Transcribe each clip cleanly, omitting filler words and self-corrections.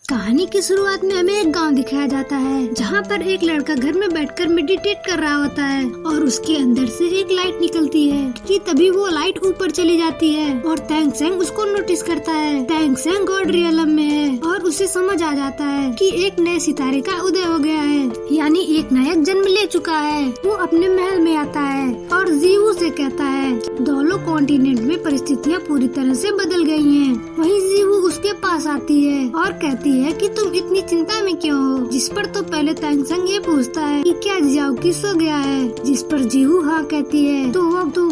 कहानी की शुरुआत में हमें एक गांव दिखाया जाता है जहां पर एक लड़का घर में बैठकर मेडिटेट कर रहा होता है और उसके अंदर से एक लाइट निकलती है कि तभी वो लाइट ऊपर चली जाती है और तैंग सेंग उसको नोटिस करता है। तैंग सेंग गॉड रियलम में है और उसे समझ आ जाता है कि एक नए सितारे का उदय हो गया है, यानी एक नायक जन्म ले चुका है। वो अपने महल में आता है और जीवू से कहता है दोलो कॉन्टिनेंट में परिस्थितियाँ पूरी तरह से बदल गई हैं। वहीं जीवू उसके पास आती है और कहती है कि तुम इतनी चिंता में क्यों हो, जिस पर तो पहले तैंग सेंग ये पूछता है कि क्या जियाओकी सो गया है, जिस पर जीवू हाँ कहती है। तो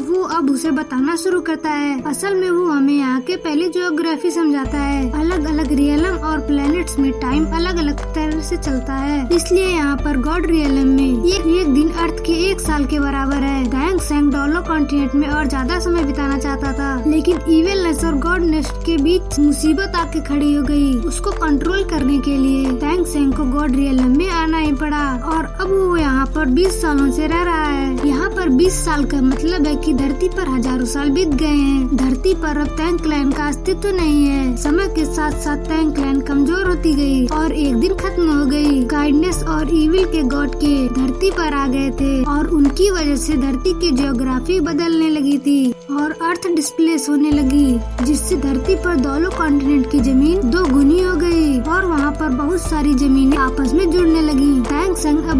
वो अब उसे बताना शुरू करता है। असल में वो हमें यहाँ के पहले ज्योग्राफी समझाता है। अलग अलग रियलम और प्लैनेट्स में टाइम अलग अलग तरह से चलता है, इसलिए यहाँ पर गॉड रियलम में एक दिन अर्थ के 1 साल के बराबर है। तैंग सेंग डोलो कॉन्टिनेंट में और ज्यादा समय बिताना चाहता था, लेकिन इविलनेस और गॉडनेस के बीच मुसीबत आके खड़ी हो गई। उसको कंट्रोल करने के लिए तैंग सेंग को गॉड रियलम में आना ही पड़ा और अब वो यहाँ पर 20 सालों से रह रहा है। यहाँ पर 20 साल का मतलब है कि धरती पर हजारों साल बीत गए हैं। धरती पर अब तैंग क्लैन का अस्तित्व नहीं है। समय के साथ साथ तैंग क्लैन कमजोर होती गई और एक दिन खत्म हो गई। काइंडनेस और इविल के गॉड के धरती पर आ गए थे और उनकी वजह से धरती की ज्योग्राफी बदलने लगी थी और अर्थ डिस्प्लेस होने लगी, जिससे धरती पर दोनों कॉन्टिनेंट की जमीन 2 गुनी हो गई और वहाँ पर बहुत सारी जमीनें आपस में जुड़ने लगी। तैंग सेंग अब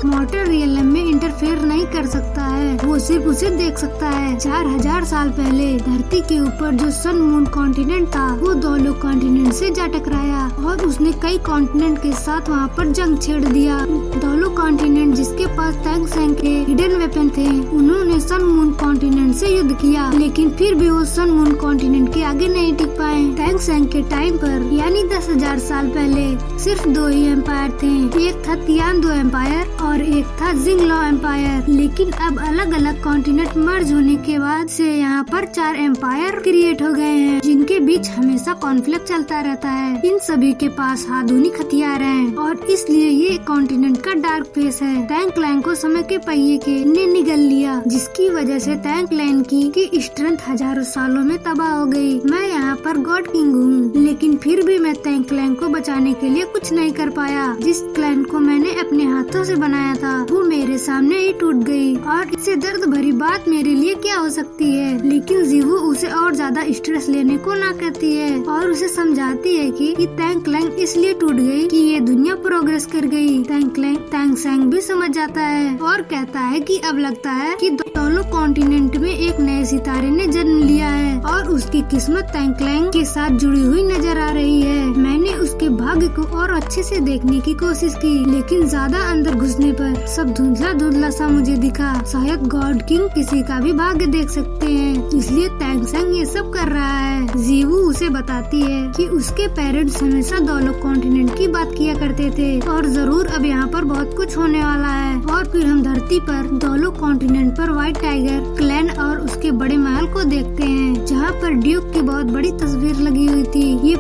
मॉर्टल रियलम में इंटरफेयर नहीं कर सकता है, वो सिर्फ उसे देख सकता है। 4000 साल पहले धरती के ऊपर जो सन मून कॉन्टिनेंट था वो दोनों कॉन्टिनेंट से जा टकराया और उसने कई कॉन्टिनेंट के साथ वहाँ पर जंग छेड़ दिया। दोनों कॉन्टिनेंट जिसके पास तैंग सेंग के हिडन वेपन थे, उन्होंने सन मून कॉन्टिनेंट से युद्ध किया, लेकिन फिर भी वो सन मून कॉन्टिनेंट के आगे नहीं टिक पाए। तैंग सेंग के टाइम पर यानी 10,000 साल पहले सिर्फ 2 ही एम्पायर थे, एक था तियान-दो एम्पायर और एक था जिंगलो एम्पायर। लेकिन अब अलग अलग कॉन्टिनेंट मर्ज होने के बाद से यहाँ पर 4 एम्पायर क्रिएट हो गए हैं, जिनके बीच हमेशा कॉन्फ्लिक्ट चलता रहता है। इन सभी के पास आधुनिक हथियार हैं और इसलिए ये कॉन्टिनेंट का डार्क फेस है। तैंग क्लैन को समय के पहिए के ने निगल लिया, जिसकी वजह से तैंग क्लैन की स्ट्रेंथ हजारों सालों में तबाह हो गई। मैं यहाँ पर गॉड किंग हूँ, लेकिन फिर भी मैं तैंग क्लैन को बचाने के लिए कुछ नहीं कर पाया। जिस क्लैन को मैंने अपने हाथों से बनाया था वो मेरे सामने ही टूट गई और इससे दर्द भरी बात मेरे लिए क्या हो सकती है। लेकिन जीवू उसे और ज्यादा स्ट्रेस लेने को ना कहती है और उसे समझाती है कि तैंग क्लैन इसलिए टूट गई कि ये दुनिया प्रोग्रेस कर गई। तैंग सेंग भी समझ जाता है और कहता है कि अब लगता है कि दोनों कॉन्टिनेंट में एक नए सितारे ने जन्म लिया है और उसकी किस्मत तैंग क्लैन के साथ जुड़ी हुई नजर आ रही है। मैंने उसके भाग्य को और अच्छे से देखने की कोशिश की, लेकिन ज्यादा अंदर घुसने पर सब धुंधला सा मुझे दिखा। शायद गॉड किंग किसी का भी भाग्य देख सकते हैं, इसलिए तैंग सेंग ये सब कर रहा है। जीवू उसे बताती है कि उसके पेरेंट्स हमेशा दोनों कॉन्टिनेंट की बात किया करते थे और जरूर अब यहाँ पर बहुत कुछ होने वाला है। और फिर हम धरती पर दोनों कॉन्टिनेंट पर व्हाइट टाइगर क्लैन और उसके बड़े महल को देखते हैं, जहाँ पर ड्यूक की बहुत बड़ी तस्वीर लगी हुई थी। ये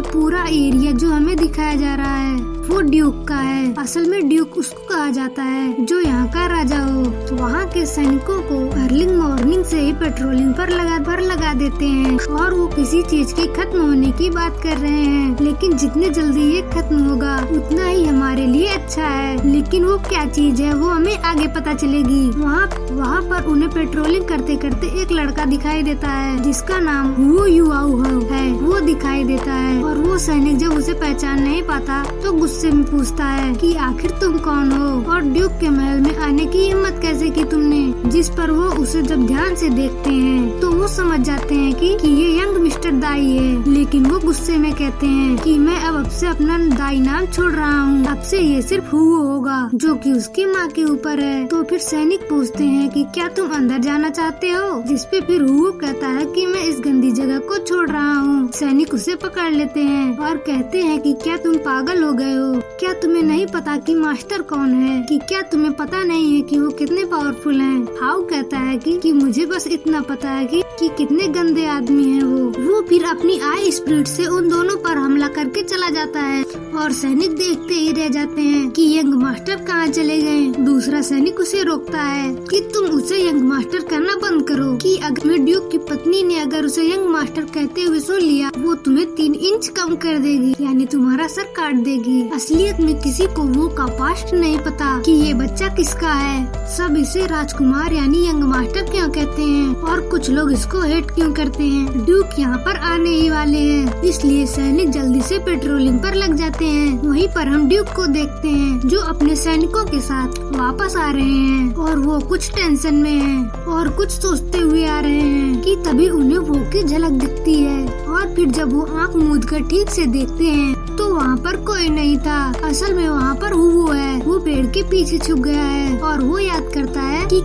पूरा एरिया जो हमें दिखाया जा रहा है वो ड्यूक का है। असल में ड्यूक उसको कहा जाता है जो यहाँ का राजा हो। तो वहाँ के सैनिकों को अर्ली मॉर्निंग से ही पेट्रोलिंग पर लगा देते हैं और वो किसी चीज की खत्म होने की बात कर रहे हैं, लेकिन जितने जल्दी ये खत्म होगा उतना ही हमारे लिए अच्छा है। लेकिन वो क्या चीज है वो हमें आगे पता चलेगी। वहाँ पर उन्हें पेट्रोलिंग करते करते एक लड़का दिखाई देता है जिसका नाम वू युआऊ है। वो दिखाई देता है और वो सैनिक जब उसे पहचान नहीं पाता तो गुस्से में पूछता है कि आखिर तुम कौन हो और ड्यूक के महल में आने की हिम्मत कैसे की तुमने। जिस पर वो उसे जब ध्यान से देखते हैं तो वो समझ जाते हैं कि ये यंग मिस्टर दाई है, लेकिन वो गुस्से में कहते हैं कि मैं अब से अपना दाई नाम छोड़ रहा हूँ, अब से ये सिर्फ हुओ होगा, जो कि उसकी माँ के ऊपर है। तो फिर सैनिक पूछते हैं कि क्या तुम अंदर जाना चाहते हो, जिस पे फिर हुओ कहता है कि मैं इस गंदी जगह को छोड़ रहा हूँ। सैनिक उसे पकड़ लेते हैं और कहते हैं कि क्या तुम पागल हो गए हो, क्या तुम्हें नहीं पता कि मास्टर कौन है, कि क्या तुम्हें पता नहीं है कि वो कितने पावरफुल हैं। हाउ कहता है कि मुझे बस इतना पता है कि कितने गंदे आदमी हैं वो फिर अपनी आई स्पिरिट से उन दोनों पर हमला करके चला जाता है और सैनिक देखते ही रह जाते हैं कि यंग मास्टर कहाँ चले गए। दूसरा सैनिक उसे रोकता है कि तुम उसे यंग मास्टर कहना बंद करो, कि अगर ड्यूक की पत्नी ने अगर उसे यंग मास्टर कहते हुए सुन लिया वो तुम्हें 3 इंच कम कर देगी, यानी तुम्हारा तुम्हारा सर काट देगी। असलियत में किसी को वो का पास्ट नहीं पता कि ये बच्चा किसका है। सब इसे राजकुमार यानी यंग मास्टर क्यों कहते हैं और कुछ लोग इसको हेट क्यों करते हैं। ड्यूक यहाँ पर आने ही वाले हैं, इसलिए सैनिक जल्दी से पेट्रोलिंग पर लग जाते हैं। वहीं पर हम ड्यूक को देखते हैं जो अपने सैनिकों के साथ वापस आ रहे हैं और वो कुछ टेंशन में हैं और कुछ सोचते हुए आ रहे हैं कि तभी उन्हें वो की झलक दिखती है। और फिर जब वो आँख मूंद कर ठीक से देखते हैं तो वहाँ पर कोई नहीं था। असल में वहाँ पर हुवो है। वो पेड़ के पीछे छुप गया है और वो याद करता है कि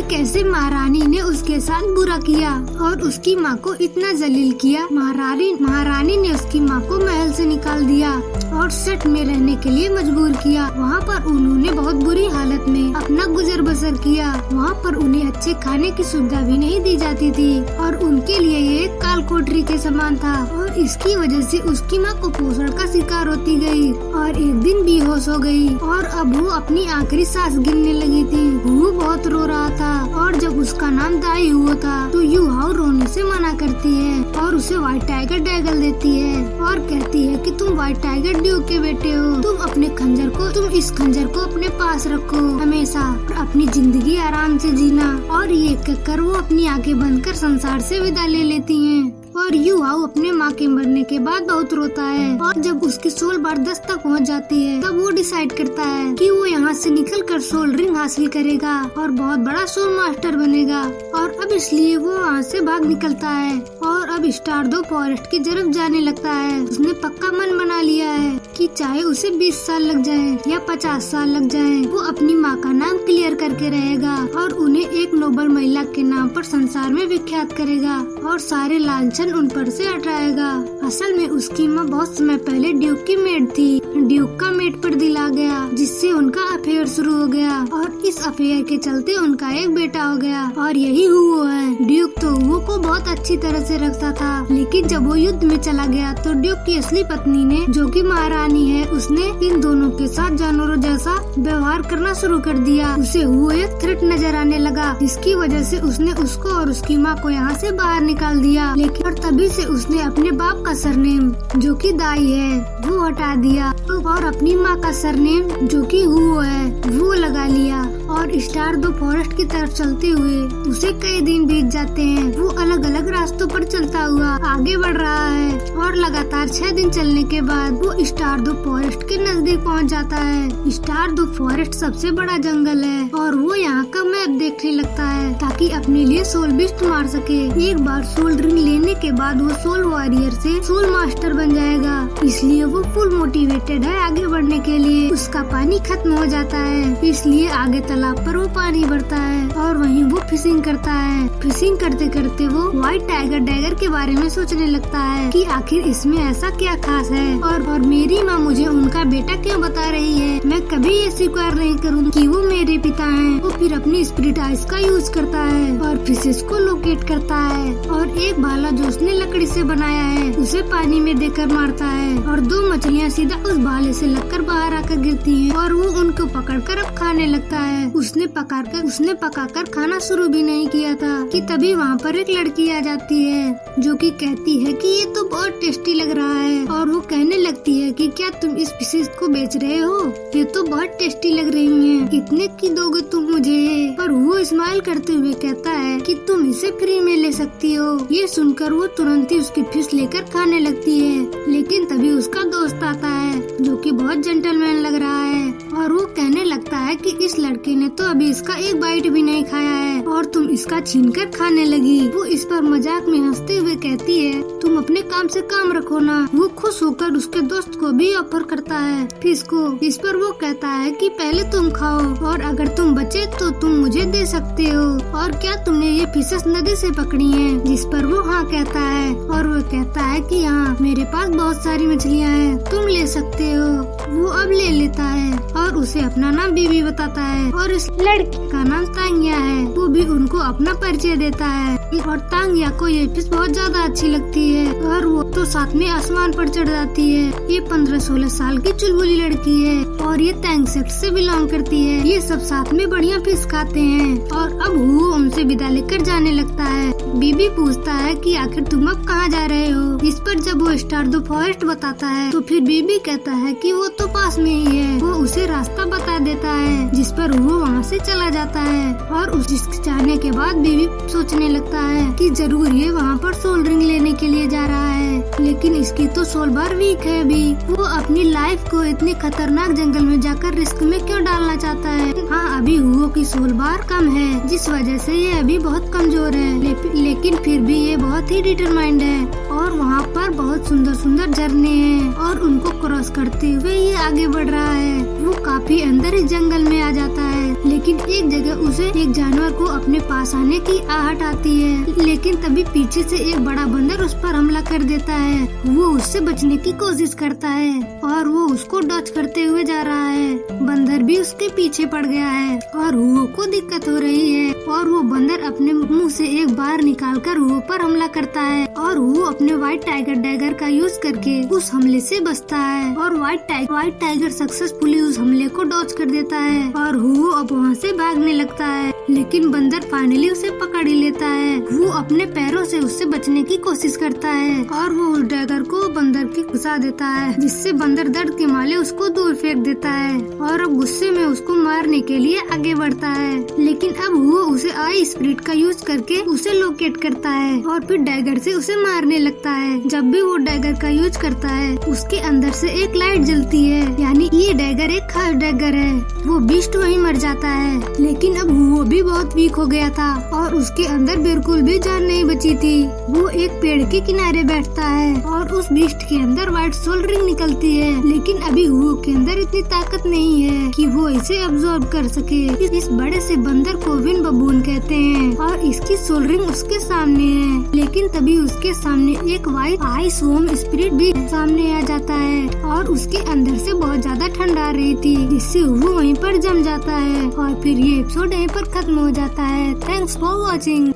कैसे महारानी ने उसके साथ बुरा किया और उसकी माँ को इतना जलील किया। महारानी ने उसकी माँ को महल से निकाल दिया और सेट में रहने के लिए मजबूर किया। वहाँ पर उन्होंने बहुत बुरी हालत में अपना गुजर बसर किया। वहाँ पर उन्हें अच्छे खाने की सुविधा भी नहीं दी जाती थी और उनके लिए ये एक काल कोठरी के समान था और इसकी वजह से उसकी माँ कुपोषण का शिकार होती गई और एक दिन बेहोश हो गई और अब वो अपनी आखिरी सांस गिनने लगी थी। वो बहुत रो रहा था और जब उसका नाम दाई हुआ था तो युहाओ रोने से मना करती है और उसे व्हाइट टाइगर डैगल देती है और कहती है कि तुम व्हाइट टाइगर ड्यूक के बेटे हो। तुम इस खंजर को अपने पास रखो हमेशा और अपनी जिंदगी आराम से जीना। और ये कहकर वो अपनी आंखें बंद कर संसार से विदा ले लेती हैं। और युहाओ अपने माँ के मरने के बाद बहुत रोता है और जब उसकी 16 बार 10 तक पहुँच जाती है तब वो डिसाइड करता है कि वो यहाँ से निकलकर सोल रिंग हासिल करेगा और बहुत बड़ा सोल मास्टर बनेगा। और अब इसलिए वो वहाँ से भाग निकलता है और अब स्टारडो फॉरेस्ट की तरफ जाने लगता है। उसने पक्का मन बना लिया है कि चाहे उसे 20 साल लग जाए या 50 साल लग जाए वो अपनी माँ का नाम क्लियर करके रहेगा और उन्हें एक नोबल महिला के नाम पर संसार में विख्यात करेगा और सारे लांछन उन पर से हटाएगा। असल में उसकी माँ बहुत समय पहले ड्यूक की मेड थी। ड्यूक का मेड पर दिल आ गया जिससे उनका अफेयर शुरू हो गया और इस अफेयर के चलते उनका एक बेटा हो गया और यही हुवो है। ड्यूक तो हुवो को बहुत अच्छी तरह से रखता था लेकिन जब वो युद्ध में चला गया तो ड्यूक की असली पत्नी ने जो कि महारानी है उसने इन दोनों के साथ जानवरों जैसा व्यवहार करना शुरू कर दिया। उसे हुवो एक थ्रेट नजर आने लगा जिसकी वजह से उसने उसको और उसकी माँ को यहाँ से बाहर निकाल दिया। लेकिन और तभी से उसने अपने बाप का सरनेम जो कि दाई है वो हटा दिया और अपनी माँ का सरनेम जो कि हुवो है वो लगा लिया और स्टारडो फॉरेस्ट की तरफ चलते हुए उसे कई दिन बीत जाते हैं। वो अलग अलग रास्तों पर चलता हुआ आगे बढ़ रहा है और लगातार 6 दिन चलने के बाद वो स्टारडो फॉरेस्ट के नजदीक पहुंच जाता है। स्टारडो फॉरेस्ट सबसे बड़ा जंगल है और वो यहाँ का मैप देखने लगता है ताकि अपने लिए सोल बिस्ट मार सके। एक बार सोल रिंग लेने के बाद वो सोल वॉरियर से सोल मास्टर बन जाएगा, इसलिए वो फुल मोटिवेटेड है आगे बढ़ने के लिए। उसका पानी खत्म हो जाता है इसलिए आगे तालाब पर वो पानी भरता है और वहीं वो फिशिंग करता है। फिशिंग करते करते वो व्हाइट टाइगर डैगर के बारे में सोचने लगता है कि आखिर इसमें ऐसा क्या खास है और मेरी माँ मुझे उनका बेटा क्यों बता रही है। मैं कभी ये स्वीकार नहीं करूँगी कि वो मेरे पिता हैं। वो फिर अपनी स्पिरिट आइज का यूज करता है और फिशेस को लोकेट करता है और एक भाला जो उसने लकड़ी से बनाया है उसे पानी में देकर मारता है और 2 मछलियाँ सीधा उस भाले से लगकर बाहर आकर गिरती हैं और वो उनको पकड़कर अब खाने लगता है। उसने पकाकर खाना शुरू भी नहीं किया था कि तभी वहाँ पर एक लड़की आ जाती है जो कि कहती है कि ये तो बहुत टेस्टी लग रहा है और वो कहने लगती है कि क्या तुम इस फिशेस को बेच रहे हो, ये तो बहुत टेस्टी लग रही हैं, कितने की दोगे तुम मुझे। पर वो स्माइल करते हुए कहता है कि तुम इसे फ्री में ले सकती हो। ये सुनकर वो तुरंत ही उसकी फिश लेकर खाने लगती है लेकिन तभी उसका दोस्त आता है जो कि बहुत जेंटलमैन लग रहा है और वो कहने लगता है कि इस लड़के ने तो अभी इसका एक बाइट भी नहीं खाया है और तुम इसका छीनकर खाने लगी। वो इस पर मजाक में हंसते हुए कहती है तुम अपने काम से काम रखो ना। वो खुश होकर उसके दोस्त को भी ऑफर करता है फिश को। इस पर वो कहता है कि पहले तुम खाओ और अगर तुम बचे तो तुम मुझे दे सकते हो और क्या तुमने ये फिशेस नदी से पकड़ी हैं? जिस पर वो हाँ कहता है और वो कहता है कि हाँ मेरे पास बहुत सारी मछलियाँ हैं, तुम ले सकते हो। वो अब ले लेता है और उसे अपना नाम बीबी बताता है और इस लड़की का नाम तांगिया है। वो भी उनको अपना परिचय देता है और तांगिया को ये फिश बहुत ज्यादा अच्छी लगती है और वो तो साथ में आसमान पर चढ़ जाती है। ये 15-16 साल की चुलबुली लड़की है और ये तैंग सेक्ट से बिलोंग करती है। ये सब साथ में बढ़िया फिश खाते हैं और अब वो उनसे विदा लेकर जाने लगता है। बीबी पूछता है कि आखिर तुम अब कहाँ जा रहे हो। इस पर जब वो स्टार द फॉरेस्ट बताता है तो फिर बीबी कहता है कि वो तो पास में ही है। वो उसे रास्ता बता देता है, जिस पर वो वहाँ से चला जाता है। और उस जाने के बाद बीबी सोचने लगता है कि जरूर ये वहाँ पर सोल रिंग लेने के लिए जा रहा है, लेकिन इसकी तो सोल बार वीक है अभी। वो अपनी लाइफ को इतनी खतरनाक जंगल में जाकर रिस्क में क्यों डालना चाहता है। हाँ, अभी हुओ की सोल बार कम है, जिस वजह से ये अभी बहुत कमजोर है, लेकिन फिर भी ये बहुत ही डिटरमाइंड है। और वहाँ पर बहुत सुंदर सुंदर झरने हैं और उनको क्रॉस करते हुए ये आगे बढ़ रहा है। वो काफी अंदर इस जंगल में आ जाता है, लेकिन एक जगह उसे एक जानवर को अपने पास आने की आहट आती है, लेकिन तभी पीछे से एक बड़ा बंदर उस पर हमला कर देता है। वो उससे बचने की कोशिश करता है और वो उसको डॉच करते हुए जा रहा है। बंदर भी उसके पीछे पड़ गया है और हुओ को दिक्कत हो रही है और वो बंदर अपने मुंह से एक बार निकालकर हुओ पर हमला करता है और हुओ अपने व्हाइट टाइगर डैगर का यूज करके उस हमले से बचता है और व्हाइट टाइगर सक्सेसफुली उस हमले को डॉच कर देता है और हुओ अब वहाँ से भागने लगता है, लेकिन बंदर फाइनली उसे पकड़ ही लेता है। वो अपने पैरों से उससे बचने की कोशिश करता है और वो उस डैगर को बंदर के घुसा देता है, जिससे बंदर दर्द के मारे उसको दूर फेंक देता है और अब गुस्से में उसको मारने के लिए आगे बढ़ता है। लेकिन अब वो उसे आई स्पिरिट का यूज करके उसे लोकेट करता है और फिर डैगर से उसे मारने लगता है। जब भी वो डैगर का यूज करता है उसके अंदर से एक लाइट जलती है, यानी ये डैगर एक खास डैगर है। वो बीस्ट वहीं मर जाता है, लेकिन अब वो भी बहुत वीक हो गया था और उसके अंदर बिल्कुल भी जान नहीं बची थी। वो एक पेड़ के किनारे बैठता है और उस बीस्ट के अंदर व्हाइट सोल रिंग निकलती है, लेकिन अभी वो के अंदर इतनी ताकत नहीं है कि वो इसे अब्सॉर्ब कर सके। इस बड़े से बंदर को विन बबून कहते हैं और इसकी सोल रिंग उसके सामने है, लेकिन तभी उसके सामने एक व्हाइट आइस वॉर्म स्पिरिट भी सामने आ जाता है और उसके अंदर से बहुत ज्यादा ठंड आ रही थी, जिससे वो वहीं पर जम जाता है और फिर ये एपिसोड यहीं पर खत्म हो जाता है। Thanks for watching.